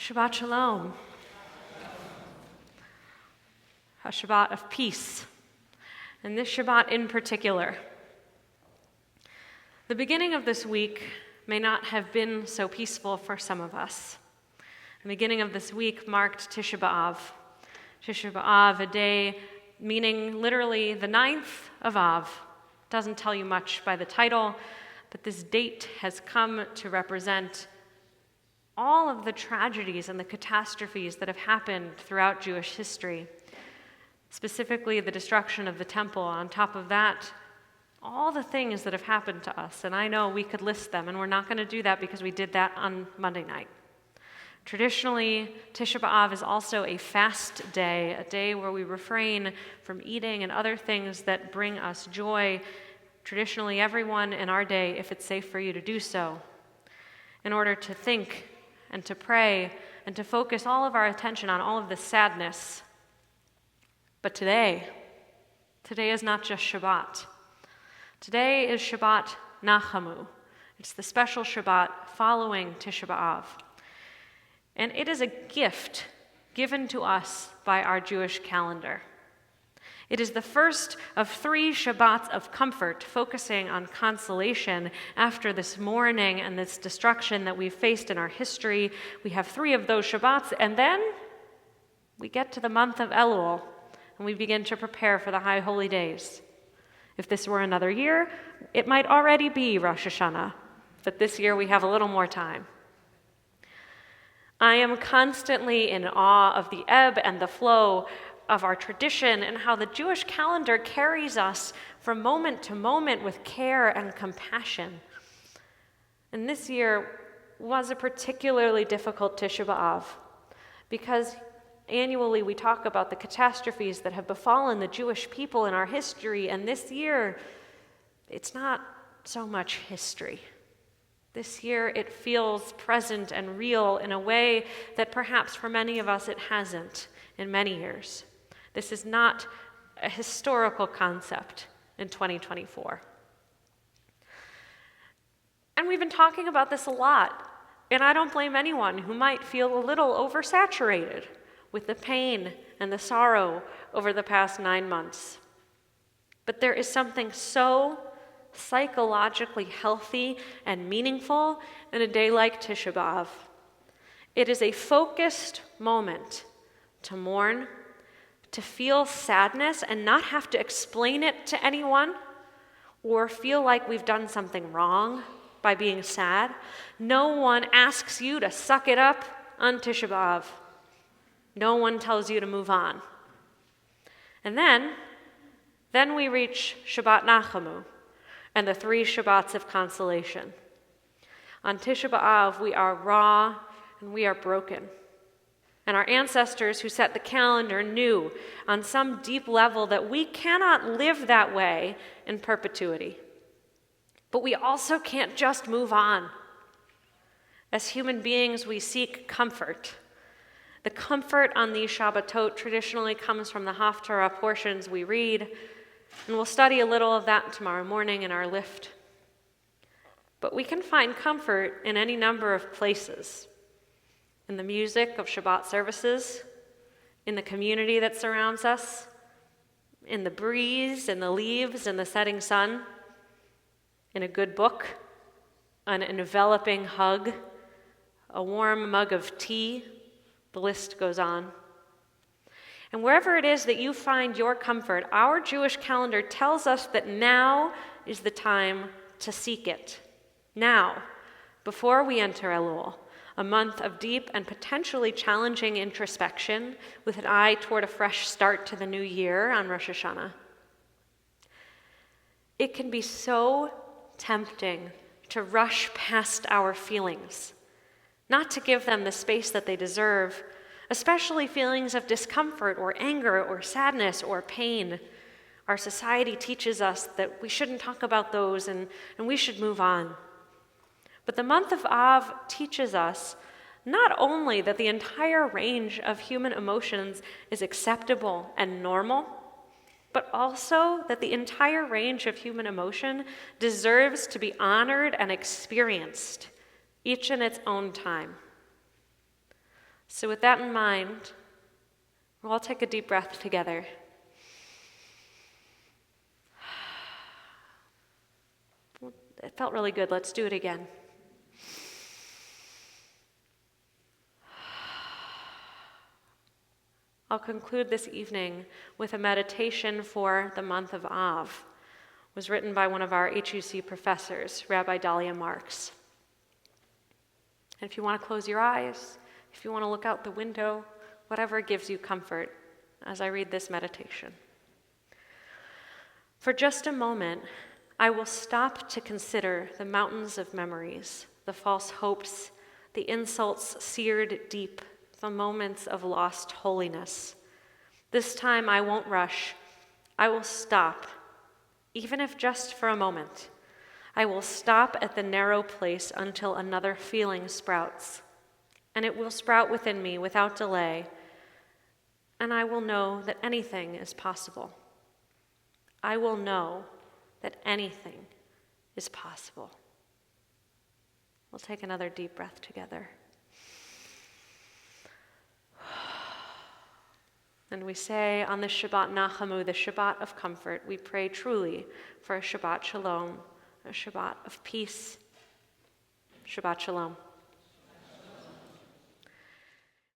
Shabbat Shalom. A Shabbat of peace. And this Shabbat in particular. The beginning of this week may not have been so peaceful for some of us. The beginning of this week marked Tisha B'Av. Tisha B'Av, a day meaning literally the 9th of Av. Doesn't tell you much by the title, but this date has come to represent all of the tragedies and the catastrophes that have happened throughout Jewish history. Specifically, the destruction of the temple. On top of that, all the things that have happened to us. And I know we could list them, and we're not going to do that because we did that on Monday night. Traditionally, Tisha B'Av is also a fast day, a day where we refrain from eating and other things that bring us joy. Traditionally, everyone in our day, if it's safe for you to do so, in order to think and to pray and to focus all of our attention on all of the sadness. But today is not just Shabbat. Today is Shabbat Nachamu. It's the special Shabbat following Tisha B'Av. And it is a gift given to us by our Jewish calendar. It is the first of 3 Shabbats of comfort, focusing on consolation after this mourning and this destruction that we've faced in our history. We have 3 of those Shabbats, and then we get to the month of Elul, and we begin to prepare for the High Holy Days. If this were another year, it might already be Rosh Hashanah, but this year we have a little more time. I am constantly in awe of the ebb and the flow of our tradition and how the Jewish calendar carries us from moment to moment with care and compassion. And this year was a particularly difficult Tisha B'Av because annually we talk about the catastrophes that have befallen the Jewish people in our history, and this year it's not so much history. This year it feels present and real in a way that perhaps for many of us it hasn't in many years. This is not a historical concept in 2024. And we've been talking about this a lot, and I don't blame anyone who might feel a little oversaturated with the pain and the sorrow over the past 9 months. But there is something so psychologically healthy and meaningful in a day like Tisha B'Av. It is a focused moment to mourn, to feel sadness and not have to explain it to anyone or feel like we've done something wrong by being sad. No one asks you to suck it up on Tisha B'Av. No one tells you to move on. And then we reach Shabbat Nachamu and the 3 Shabbats of consolation. On Tisha B'Av, we are raw and we are broken. And our ancestors who set the calendar knew on some deep level that we cannot live that way in perpetuity. But we also can't just move on. As human beings, we seek comfort. The comfort on these Shabbatot traditionally comes from the Haftarah portions we read, and we'll study a little of that tomorrow morning in our lift. But we can find comfort in any number of places. In the music of Shabbat services, in the community that surrounds us, in the breeze and the leaves and the setting sun, in a good book, an enveloping hug, a warm mug of tea, the list goes on. And wherever it is that you find your comfort, our Jewish calendar tells us that now is the time to seek it. Now, before we enter Elul, a month of deep and potentially challenging introspection with an eye toward a fresh start to the new year on Rosh Hashanah. It can be so tempting to rush past our feelings, not to give them the space that they deserve, especially feelings of discomfort or anger or sadness or pain. Our society teaches us that we shouldn't talk about those and we should move on. But the month of Av teaches us not only that the entire range of human emotions is acceptable and normal, but also that the entire range of human emotion deserves to be honored and experienced, each in its own time. So with that in mind, we'll all take a deep breath together. It felt really good. Let's do it again. I'll conclude this evening with a meditation for the month of Av. It was written by one of our HUC professors, Rabbi Dahlia Marks. And if you want to close your eyes, if you want to look out the window, whatever gives you comfort as I read this meditation. For just a moment, I will stop to consider the mountains of memories, the false hopes, the insults seared deep, the moments of lost holiness. This time I won't rush. I will stop, even if just for a moment. I will stop at the narrow place until another feeling sprouts, and it will sprout within me without delay, and I will know that anything is possible. I will know that anything is possible. We'll take another deep breath together. And we say on the Shabbat Nachamu, the Shabbat of comfort, we pray truly for a Shabbat Shalom, a Shabbat of peace. Shabbat Shalom.